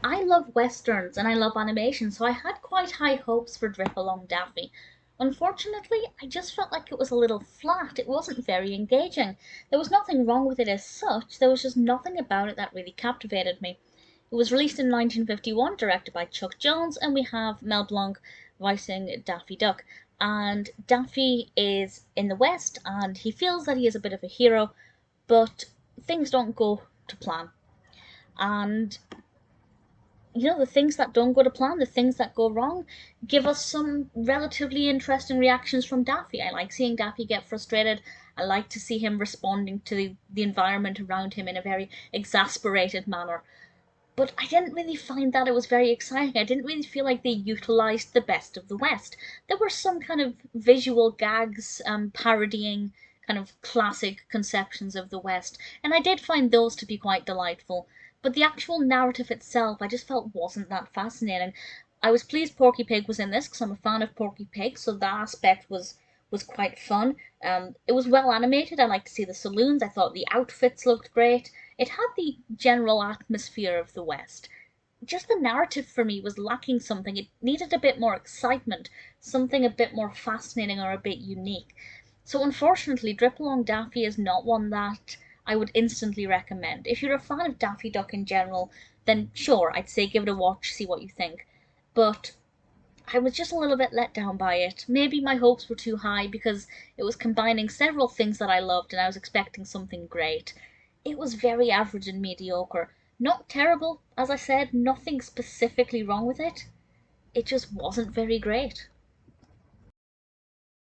I love westerns and I love animation, so I had quite high hopes for Drip Along Daffy. Unfortunately, I just felt like it was a little flat. It wasn't very engaging. There was nothing wrong with it as such, there was just nothing about it that really captivated me. It was released in 1951, directed by Chuck Jones, and we have Mel Blanc voicing Daffy Duck. And Daffy is in the West, and he feels that he is a bit of a hero, but things don't go to plan. And the things that don't go to plan, the things that go wrong, give us some relatively interesting reactions from Daffy. I like seeing Daffy get frustrated. I like to see him responding to the environment around him in a very exasperated manner. But I didn't really find that it was very exciting. I didn't really feel like they utilised the best of the West. There were some kind of visual gags parodying kind of classic conceptions of the West, and I did find those to be quite delightful. But the actual narrative itself, I just felt wasn't that fascinating. I was pleased Porky Pig was in this because I'm a fan of Porky Pig, so that aspect was quite fun. It was well animated. I liked to see the saloons. I thought the outfits looked great. It had the general atmosphere of the West. Just the narrative for me was lacking something. It needed a bit more excitement, something a bit more fascinating or a bit unique. So unfortunately, Drip Along Daffy is not one that I would instantly recommend. If you're a fan of Daffy Duck in general, then sure, I'd say give it a watch, see what you think. But I was just a little bit let down by it. Maybe my hopes were too high because it was combining several things that I loved and I was expecting something great. It was very average and mediocre. Not terrible, as I said, nothing specifically wrong with it. It just wasn't very great.